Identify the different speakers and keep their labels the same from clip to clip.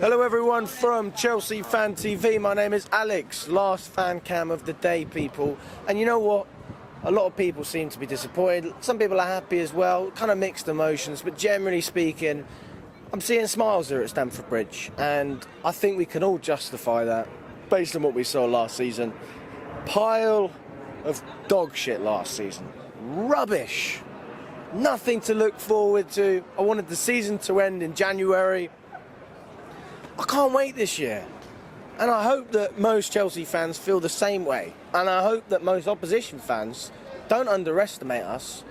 Speaker 1: Hello everyone from Chelsea Fan TV. My name is Alex, last fan cam of the day, people. And you know what? A lot of people seem to be disappointed. Some people are happy as well, kind of mixed emotions, but generally speaking, I'm seeing smiles here at Stamford Bridge, and I think we can all justify that based on what we saw last season. Pile of dog shit last season. Rubbish. Nothing to look forward to. I wanted the season to end in January. I can't wait this year. And I hope that most Chelsea fans feel the same way. And I hope that most opposition fans don't underestimate us,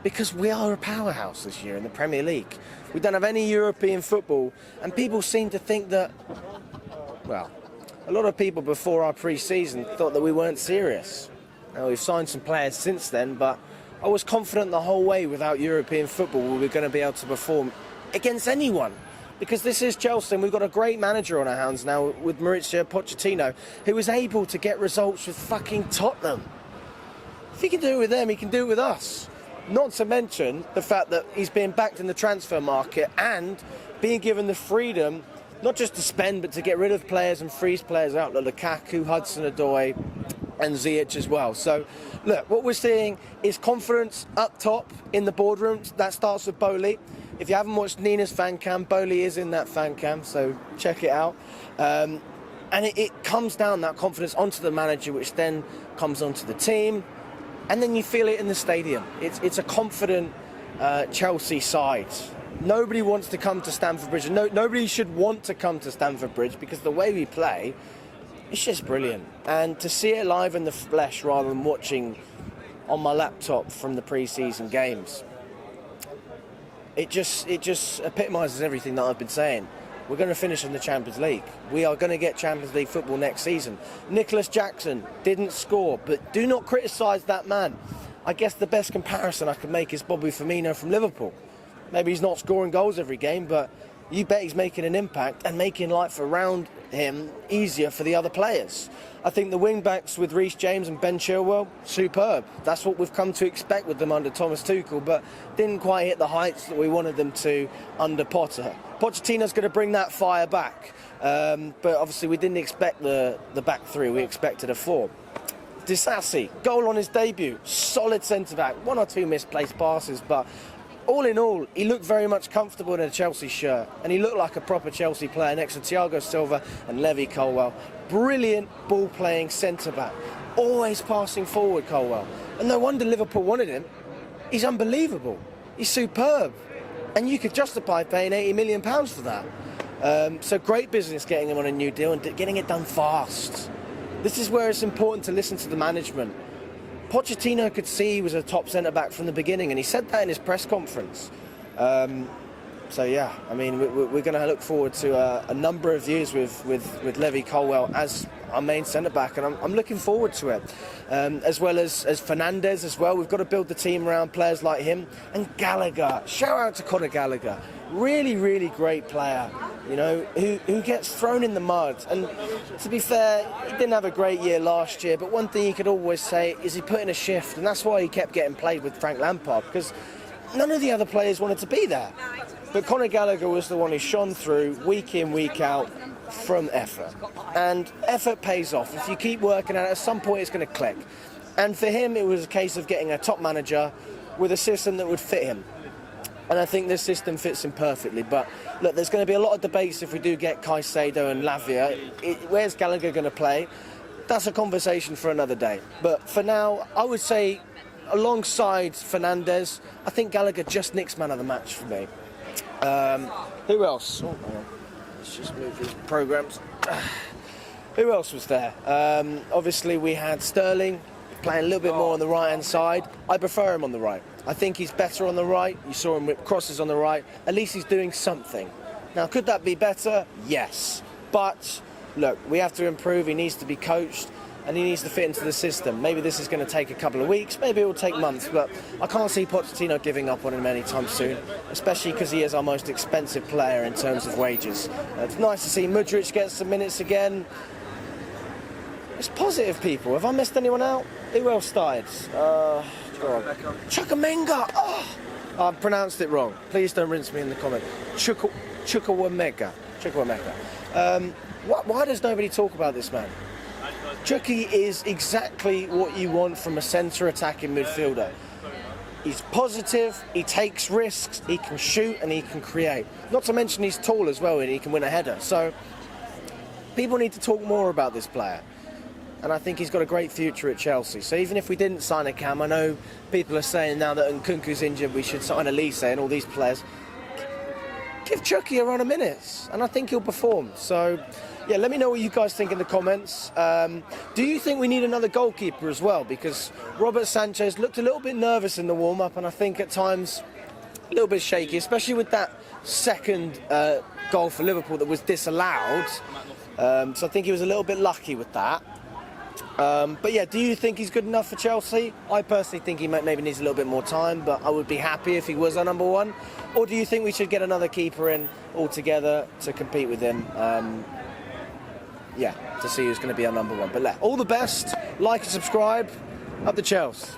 Speaker 1: because we are a powerhouse this year in the Premier League. We don't have any European football, and people seem to think that, well, a lot of people before our pre-season thought that we weren't serious. Now, we've signed some players since then, but I was confident the whole way without European football we were going to be able to perform against anyone. Because this is Chelsea, and we've got a great manager on our hands now with Pochettino, who was able to get results with fucking Tottenham. If he can do it with them, he can do it with us. Not to mention the fact that he's being backed in the transfer market and being given the freedom, not just to spend, but to get rid of players and freeze players out like Lukaku, Hudson-Odoi and Ziyech as well. So, look, what we're seeing is confidence up top in the boardroom. That starts with Bowley. If you haven't watched Nina's fan cam, Bowley is in that fan cam, so check it out. And it comes down, that confidence, onto the manager, which then comes onto the team. And then you feel it in the stadium. It's a confident Chelsea side. Nobody wants to come to Stamford Bridge. Nobody should want to come to Stamford Bridge, because the way we play, it's just brilliant. And to see it live in the flesh rather than watching on my laptop from the pre-season games, it just epitomises everything that I've been saying. We're going to finish in the Champions League. We are going to get Champions League football next season. Nicholas Jackson didn't score, but do not criticise that man. I guess the best comparison I could make is Bobby Firmino from Liverpool. Maybe he's not scoring goals every game, but you bet he's making an impact and making life around him easier for the other players. I think the wing-backs with Reece James and Ben Chilwell, superb. That's what we've come to expect with them under Thomas Tuchel, but didn't quite hit the heights that we wanted them to under Potter. Pochettino's going to bring that fire back, but obviously we didn't expect the back three, we expected a four. Disasi, goal on his debut, solid centre-back, one or two misplaced passes, but all in all, he looked very much comfortable in a Chelsea shirt, and he looked like a proper Chelsea player next to Thiago Silva and Levi Colwill. Brilliant ball-playing centre-back, always passing forward, Colwill. And no wonder Liverpool wanted him. He's unbelievable. He's superb. And you could justify paying £80 million for that. So great business getting him on a new deal and getting it done fast. This is where it's important to listen to the management. Pochettino could see he was a top centre-back from the beginning, and he said that in his press conference. So yeah, I mean, we're going to look forward to a number of years with Levi Colwill as our main centre-back, and I'm looking forward to it. As well as Fernandes as well. We've got to build the team around players like him. And Gallagher, shout out to Conor Gallagher. Really, really great player, you know, who gets thrown in the mud. And to be fair, he didn't have a great year last year, but one thing you could always say is he put in a shift, and that's why he kept getting played with Frank Lampard, because none of the other players wanted to be there. But Conor Gallagher was the one who shone through week in, week out from effort. And effort pays off. If you keep working at it, at some point it's going to click. And for him, it was a case of getting a top manager with a system that would fit him. And I think this system fits him perfectly. But look, there's going to be a lot of debates if we do get Caicedo and Lavia. Where's Gallagher going to play? That's a conversation for another day. But for now, I would say, alongside Fernandes, I think Gallagher just nicks man of the match for me. Who else? Oh, let's just move these programmes. Who else was there? Obviously, we had Sterling playing a little bit more on the right-hand side. I prefer him on the right. I think he's better on the right. You saw him whip crosses on the right. At least he's doing something. Now, could that be better? Yes. But, look, we have to improve. He needs to be coached, and he needs to fit into the system. Maybe this is going to take a couple of weeks. Maybe it will take months. But I can't see Pochettino giving up on him anytime soon, especially because he is our most expensive player in terms of wages. It's nice to see Mudryk get some minutes again. It's positive, people. Have I missed anyone out? Who else started? Chukwuemeka. Oh, I pronounced it wrong. Please don't rinse me in the comment. Chukwuemeka. Chukwuemeka. Why does nobody talk about this man? Chucky is exactly what you want from a centre attacking midfielder. He's positive, he takes risks, he can shoot and he can create. Not to mention he's tall as well and he can win a header. So people need to talk more about this player. And I think he's got a great future at Chelsea. So even if we didn't sign a Cam, I know people are saying now that Nkunku's injured we should sign Elise and all these players. Give Chucky a run of minutes and I think he'll perform. So yeah, let me know what you guys think in the comments. Do you think we need another goalkeeper as well? Because Robert Sanchez looked a little bit nervous in the warm-up and I think at times a little bit shaky, especially with that second goal for Liverpool that was disallowed. So I think he was a little bit lucky with that. But yeah, do you think he's good enough for Chelsea? I personally think he maybe needs a little bit more time, but I would be happy if he was our number one. Or do you think we should get another keeper in altogether to compete with him? Yeah, to see who's going to be our number one. But all the best, like and subscribe. Up the Chelsea.